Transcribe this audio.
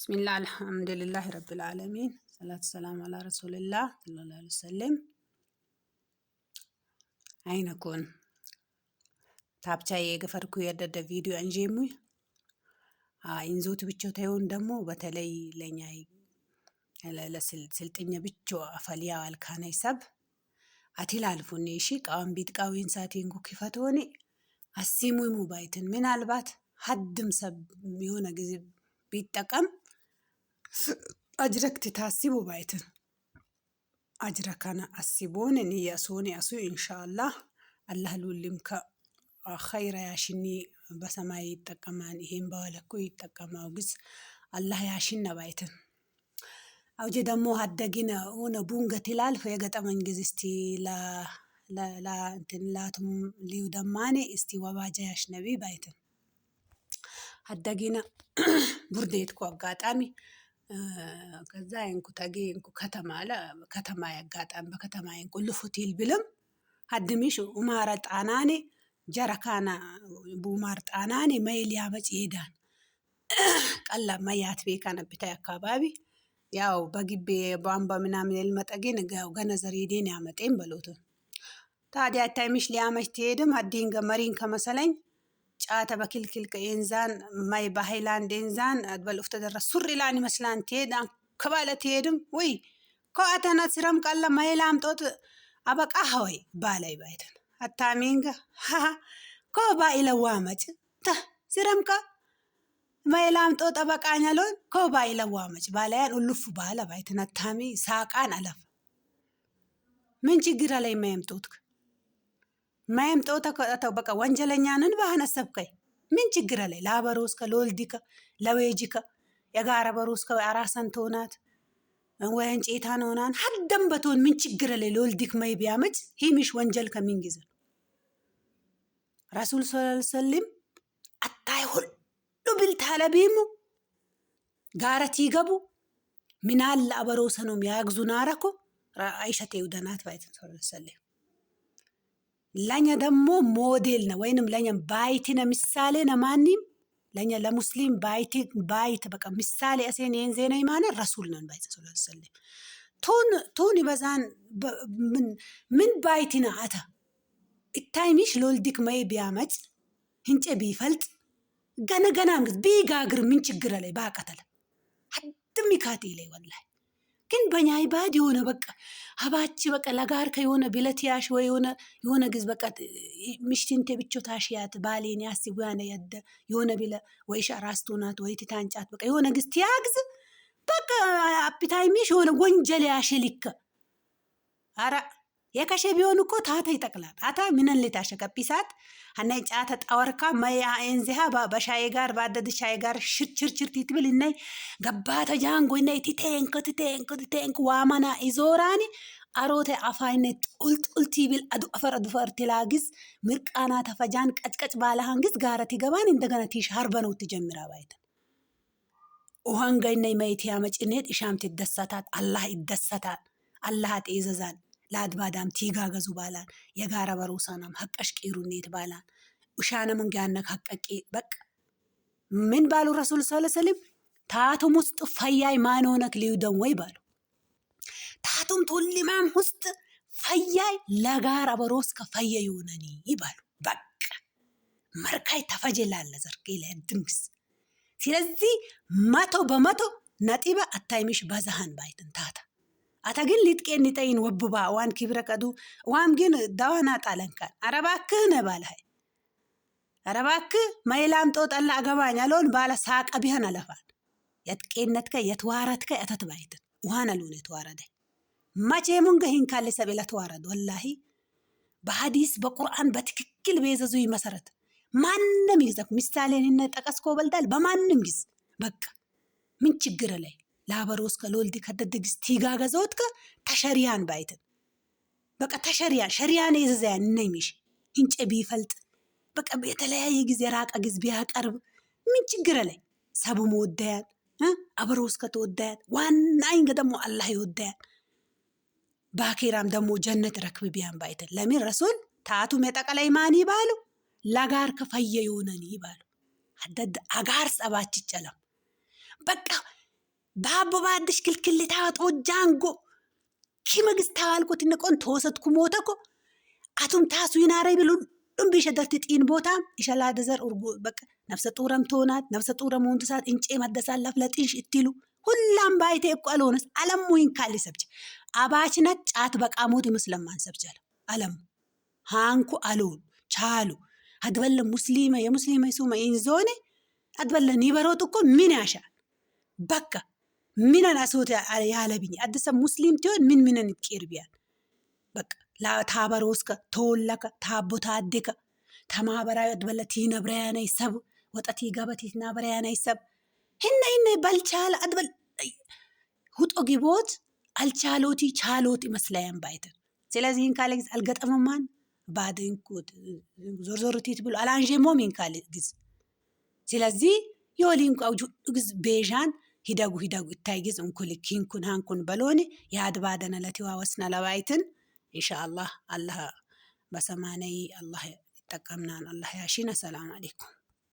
بسم الله الحمد لله رب العالمين صلاة السلام على رسول الله صلى الله عليه وسلم. أينكون تابتاي يغفركو يدد فيديو أنجيموي إنزوت بيتشو تيون دمو بتلي لنياي لسلطنيا بيتشو أفاليا والكاني سب أتلالفوني شيك أم بيتقاوين ساتينكو كيفتوني السيموي موبايتن من البات حدم سب ميونا جزي بيتقام أجرك تتاسيبو بايتن أجرك أنا أسيبون إني يسوني أسو إن شاء الله لولمك خير ياشني بس ما يتقمان إهم بالكو يتقما وبس الله ياشنا بايتن أو جدمو هدقنا ونبونغ تلال فيقت أمن جزستي لا انتن لا تم ليو دماني استي وباجا ياشنبي بايتن هدقنا برديتكو أبقاتامي ከዛ እንኩ ታጌ እንኩ ከተማ ያጋጣም በከተማ እንኩ ልፉቲል ብለም ሀድሚሽ ኡማራ ጣናኔ ጀረካና ቡማር ጣናኔ ማይሊያ በጪዳን ቀላ ማያት ቤካና ብታይ አካባቢ ያው በግቤ ባምባ ምናምን ልመጠገን ገነዘሪዴን ያመጤን በሎቱ ታዲያ ታይሚሽ ሊያመሽ ትሄድም አዲንገ መሪን ከመሰለኝ ጫታ በክልክል ከኢንዛን ማይ በሃይላንድ ኢንዛን አድበል ተደረስ ሱሪ ላን መስላን ትሄዳ ከባለ ትሄድም ወይ ኮአተና ሲራም ቃላ ማይላም ጦት አበቃ ሆይ ባላይ ባይተን አታሚንጋ ኮባ ኢለዋመጭ ታ ሲራምካ ማይላም ጦት አበቃኛሎን ኮባ ኢለዋመጭ ባላያን ሁሉፍ ባላ ባይተን አታሚ ሳቃን አለፍ ምን ችግር ላይ ማይምጦት ማይም ጦታ ከተው በቃ ወንጀለኛንን ባነሰብከይ ምን ችግር አለ ላበሮስ ከሎልዲካ ለዌጂካ የጋራ በሮስ ከአራሰን ቶናት ወያን ጨታን ሆናን ሀደም በቶን ምን ችግር አለ ሎልዲክ ማይ ቢያመጭ ሂሚሽ ወንጀል ከሚንግዝ ረሱል ሰለላሁ ዐለይሂ ወሰለም አታይ ሁሉ ቢልታለቢሙ ጋራቲ ገቡ ምናል አበሮስ ነው የሚያግዙና አረኮ አይሸቴ ውደናት ባይት ሰለላሁ ዐለይሂ ወሰለም ለኛ ደሞ ሞዴል ነው ወይንም ለኛ ባይቲነ ምሳሌ ነማንም ለኛ ለሙስሊም ባይት በቃ ምሳሌ አሰን የንዘና ይማነ ረሱል ነን ባይት ሰለላሁ ዐለይሂ ወሰለም ቶን ይበዛን ምን ባይቲና አታ ኢታይሚሽ ሎልዲክ ማይ ቢያመጭ ህንጨ ቢፈልጥ ገነገናም ቢጋግር ምን ችግር ላይ ባቀተለ አድም ይካቲ ላይ ወላሂ ግን በኛይ ባድ የሆነ በቃ ሀባች በቃ ለጋር ከሆነ ቢለቲያሽ ወይ የሆነ ግዝ በቃ ምሽቲንቴ ብቻ ታሽያት ባሌን ያስጉያነ ያደ የሆነ ቢለ ወይ ሻራስቶናት ወይ ትታንጫት በቃ የሆነ ግዝ ትያግዝ በቃ አፒታይሚሽ የሆነ ወንጀል ያሽልክ አራ የከሸ ቢሆን እኮ ታታ ይጠቅላል አታ ምንን ለታሸከፒሳት አናይ ጫታ ጣወርካ ማያ እንዚሃ በሻይ ጋር ባደድ ሻይ ጋር ሽርችርችር ትብል እናይ ገባታ ጃንጎ እናይ ትቴንኮ ዋማና ኢዞራኒ አሮተ አፋይነት ኡልቲ ቢል አዱ አፈር ትላግዝ ምርቃና ተፈጃን ቀጭቀጭ ባለሃንግዝ ጋራት ይገባን እንደገና ቲሽ harበነው ትጀምራ ባይተ ኡሃንጋይናይ ማይት ያመጭነት ኢሻምት ይደሰታት አላህ ይደሰታል አላህ ተይዘዛን ላድባዳም ቲጋገዙ ባላን የጋራ በሮሳናም ሐቀሽ ቂሩኔት ባላን ኡሻነ መንጋነ ሐቀቂ በቅ ምን ባሉ ረሱል ሰለላሁ ዐለይሂ ወሰለም ታቱም ውስጥ ፈያይ ማኖነክ ሊውደም ወይ ባሉ ታቱም ቶሊማም ውስጥ ፈያይ ለጋራ በሮስ ከፈየ ይሆነኒ ይባሉ በቅ መርካይ ተፈጀላለ ዘርቂ ለድምስ ስለዚህ መቶ በመቶ ነጥብ አታይሚሽ ባዛሃን ባይተን ታታ አታግን ሊጥቀን ንጠይን ወብባ ዋን ክብረቀዱ ዋም ግን ዳዋና ጣለንካን አረባክህ ነባልሃይ አረባክ ማይላም ጦጣላ አገባኝ አሎን ባላ ሳቀ ቢሆን አለፋን የትቀነትከ የትዋራትከ አተትባይት ዋና ሉን የተዋረደ ማቼ ሙንገ ሂንካለ ሰበለ ተዋረደ ወላሂ በሐዲስ በቁርአን በትክክል በየዘዙ መሰረት ማንንም ይዘክ ምሳሌን ተቀስኮ በልዳል በማንንም ይዝ በቃ ምን ችግር ላይ ላበሮስ ከሎልዲ ከደድግስ ቲጋገዘውትከ ተሸሪያን ባይተን በቃ ሸሪያን ይዘዛን ነኝሽ እንጨ ቢፈልጥ በቃ በተለያየ ጊዜ ራቃ ግዝ ቢያቀርብ ምን ችግር ላይ ሰቡ ወዳያን አበሮስ ከተወዳያን ዋና እንገ ደሞ አላህ ይወዳያን ባኪራም ደሞ ጀነት ረክብ ቢያን ባይተን ለምን ረሱል ታቱ መጠቀላይ ማን ይባሉ ለጋር ከፈየ ይሆነኒ ይባሉ አዳድ አጋር ጸባች ይጨለም በቃ baabbo baaddish kilkilli taatoo jaango kima gistaalkooti naqon toosat kumootako atum taasuu inaaree biluun dhumbisha darti xiin bootaam isha laadazar urgu bakka nafsa xuuram toonaat nafsa xuuramuun tasaat incee maddasaan laf laxiish ittilu hullaan baay'itee eqqu aloonas alamuu hin kaalli sabja abaachinat caat baqaamooti muslimmaan sabjala alamu haanku aloon chaalu hadballa musliima ya musliima isuma inzoone hadballa ni baroo tokko minaasha bakka minan asoota yaala bini addisa musliimtiyoon minan itqeerbiyaan bakka laa taabarooska toollaka taabbota addeka tamaa baraa hadballa tiina birayaana isab waxatii gabatii naa birayaana isab hinna balchaala hadbal huxo giboot alchaalootii chaalooti maslayan baaytan ስለዚህ ካለግዝ አልገጠመማን ባድንኩት ዞርዞርቲት ብሎ አላንጀሞ ምን ካልግዝ ስለዚህ yooliin ግዝ ቤዣን ሂዳጉ ይታይግዝ እንኩልኪን ኩን ሃንኩን በሎኒ ያድ ባደነ ለቲዋ ወስና ለባይትን ኢንሻአላህ አላህ በሰማነይ አላህ ይጠቀምናን አላህ ያሺና ሰላም አለይኩም